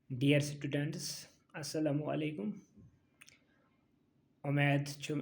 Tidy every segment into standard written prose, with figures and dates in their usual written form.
Dear students, Assalamu alaikum. उम्मीद तुम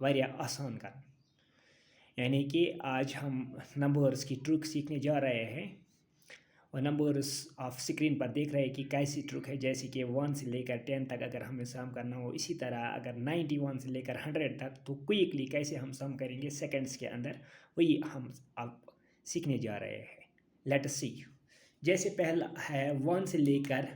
वारिया आसान करना यानी कि आज हम नंबर्स की ट्रिक सीखने जा रहे हैं और नंबर्स आप स्क्रीन पर देख रहे हैं कि कैसी ट्रिक है जैसे कि 1 से लेकर 10 तक अगर हमें सम करना हो इसी तरह अगर 91 से लेकर 100 तक तो क्विकली कैसे हम सम करेंगे सेकंड्स के अंदर वही हम अब सीखने जा रहे हैं लेट अस सी जैसे पहला है 1 से लेकर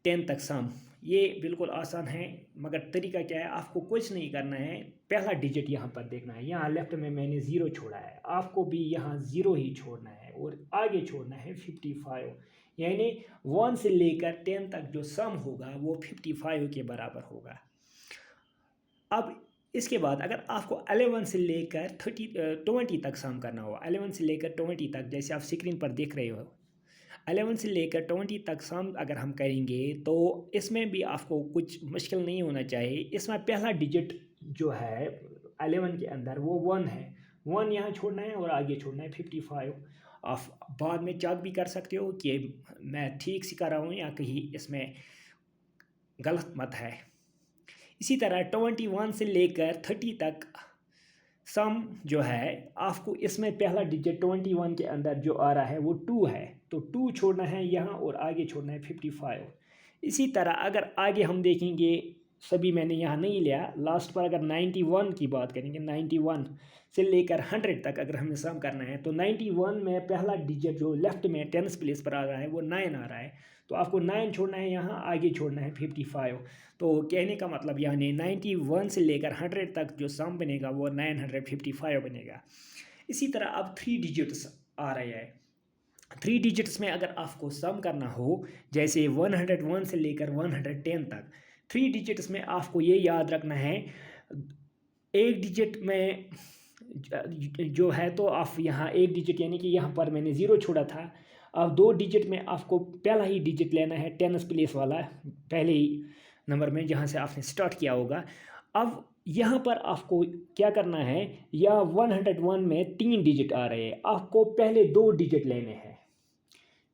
10 तक सम ये बिल्कुल आसान है मगर तरीका क्या है आपको कुछ नहीं करना है पहला डिजिट यहाँ पर देखना है यहाँ लेफ्ट में मैंने ज़ीरो छोड़ा है आपको भी यहाँ ज़ीरो ही छोड़ना है और आगे छोड़ना है 55 यानी 1 से लेकर 10 तक जो सम होगा वो 55 के बराबर होगा। अब इसके बाद अगर आपको 11 से लेकर 20 तक सम करना हो 11 से लेकर 20 तक जैसे आप स्क्रीन पर देख रहे हो 11 से लेकर 20 तक सम अगर हम करेंगे तो इसमें भी आपको कुछ मुश्किल नहीं होना चाहिए। इसमें पहला डिजिट जो है 11 के अंदर वो 1 है 1 यहाँ छोड़ना है और आगे छोड़ना है 55। आप बाद में चेक भी कर सकते हो कि मैं ठीक से कर रहा हूँ या कहीं इसमें गलत मत है। इसी तरह 21 से लेकर 30 तक सम जो है आपको इसमें पहला डिजिट 21 के अंदर जो आ रहा है वो 2 है तो 2 छोड़ना है यहाँ और आगे छोड़ना है 55। इसी तरह अगर आगे हम देखेंगे सभी मैंने यहाँ नहीं लिया लास्ट पर अगर 91 की बात करेंगे 91 से लेकर 100 तक अगर हमें सम करना है तो 91 में पहला डिजिट जो लेफ्ट में 10th प्लेस पर आ रहा है वो 9 आ रहा है तो आपको 9 छोड़ना है यहाँ आगे छोड़ना है 55। तो कहने का मतलब यानी 91 से लेकर 100 तक जो सम बनेगा वो 955 बनेगा। इसी तरह अब 3 डिजिट्स आ रहे हैं 3 डिजिट्स में अगर आपको सम करना हो जैसे 101 से लेकर 110 तक 3 डिजिट्स में आपको ये याद रखना है एक डिजिट में जो है तो आप यहाँ एक डिजिट यानी कि यहाँ पर मैंने ज़ीरो छोड़ा था अब 2 डिजिट में आपको पहला ही डिजिट लेना है 10th प्लेस वाला पहले ही नंबर में जहाँ से आपने स्टार्ट किया होगा। अब यहाँ पर आपको क्या करना है या 101 में 3 डिजिट आ रहे हैं आपको पहले 2 डिजिट लेने हैं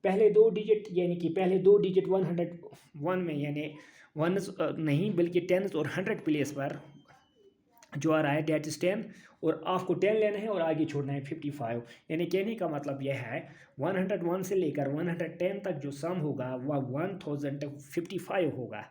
पहले 2 डिजिट यानी कि पहले 2 डिजिट 101 में यानी 1 नहीं बल्कि 10th और 100 प्लेस पर जो आ रहा है डेट इज 10 और आपको 10 लेना है और आगे छोड़ना है 55। यानी कहने का मतलब यह है 101 से लेकर 110 तक जो सम होगा वह 1055 होगा।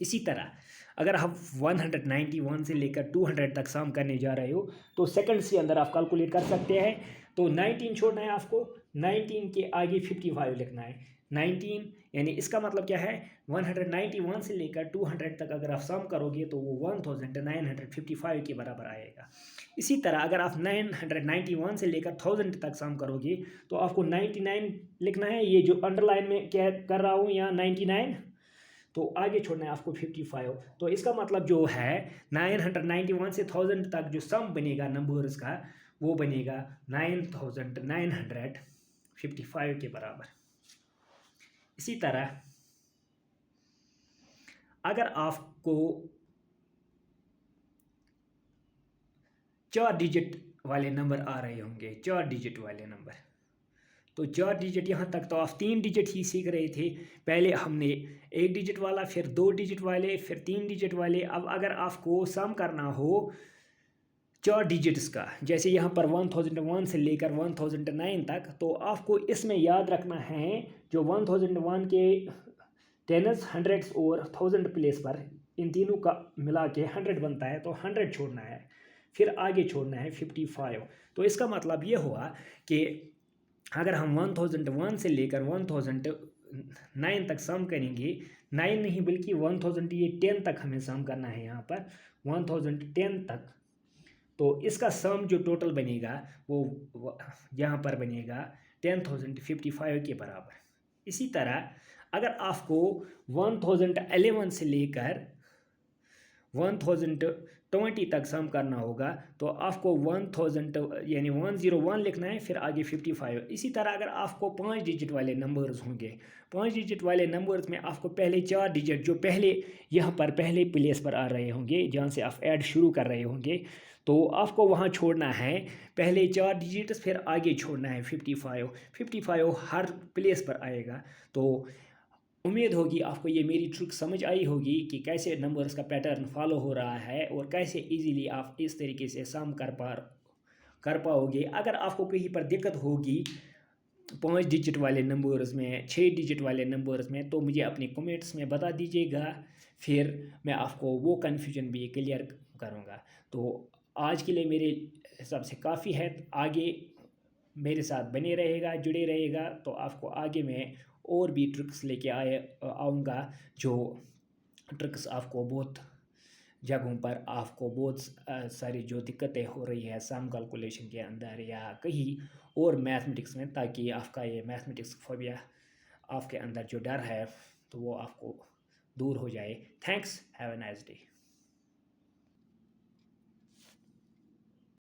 इसी तरह अगर आप 191 से लेकर 200 तक सम करने जा रहे हो तो सेकंड्स के अंदर आप कैलकुलेट कर सकते हैं तो 19 छोड़ना है आपको 19 के आगे 55 लिखना है 19 यानी इसका मतलब क्या है 191 से लेकर 200 तक अगर आप सम करोगे तो वो 1955 के बराबर आएगा। इसी तरह अगर आप 991 से लेकर 1000 तक सम करोगे तो आपको 99 लिखना है ये जो अंडरलाइन में क्या कर रहा हूँ यहाँ 99 तो आगे छोड़ना है आपको 55। तो इसका मतलब जो है 991 से 1000 तक जो सम बनेगा नंबर्स का वो बनेगा 9955 के बराबर। इसी तरह अगर आपको 4 डिजिट वाले नंबर आ रहे होंगे 4 डिजिट वाले नंबर तो 4 डिजिट यहाँ तक तो आप 3 डिजिट ही सीख रहे थे पहले हमने 1 डिजिट वाला फिर 2 डिजिट वाले फिर 3 डिजिट वाले। अब अगर आपको सम करना हो 4 डिजिट्स का जैसे यहाँ पर 1001 से लेकर 1009 तक तो आपको इसमें याद रखना है जो 1001 के 10s 100s और 1000 प्लेस पर इन तीनों का मिला के 100 बनता है तो 100 छोड़ना है फिर आगे छोड़ना है 55। तो इसका मतलब ये हुआ कि अगर हम 1001 से लेकर 1009 तक सम करेंगे 9 नहीं बल्कि 1000 ये 10 तक हमें सम करना है यहाँ पर 1010 तक तो इसका सम जो टोटल बनेगा वो यहाँ पर बनेगा 10,055 के बराबर। इसी तरह अगर आपको 1011 से लेकर 1020 तक सम करना होगा तो आपको 1000 यानी 101 लिखना है, फिर आगे 55। इसी तरह अगर आपको 5 डिजिट वाले नंबर्स होंगे, 5 डिजिट वाले नंबर्स में आपको पहले 4 डिजिट जो पहले यहाँ पर पहले प्लेस पर आ रहे होंगे, जहाँ से आप ऐड शुरू कर रहे होंगे, तो आपको वहाँ छोड़ना है पहले 4 डिजिट्स, फिर आगे छोड़ना है 55। 55 हर प्लेस पर आएगा। तो उम्मीद होगी आपको ये मेरी ट्रिक समझ आई होगी कि कैसे नंबर्स का पैटर्न फॉलो हो रहा है और कैसे इजीली आप इस तरीके से सम कर पाओगे। अगर आपको कहीं पर दिक्कत होगी 5 डिजिट वाले नंबर्स में, 6 डिजिट वाले नंबर्स में, तो मुझे अपने कमेंट्स में बता दीजिएगा, फिर मैं आपको वो कन्फ्यूजन भी क्लियर करूँगा। तो आज के लिए मेरे हिसाब से काफ़ी है। आगे मेरे साथ बने रहेगा, जुड़े रहेगा, तो आपको आगे मैं और भी ट्रिक्स लेके आऊँगा, जो ट्रिक्स आपको बहुत जगहों पर आपको बहुत सारी जो दिक्कतें हो रही है सम कैलकुलेशन के अंदर या कहीं और मैथमेटिक्स में, ताकि आपका ये मैथमेटिक्स फोबिया, आपके अंदर जो डर है, तो वो आपको दूर हो जाए। Thanks, have a nice day.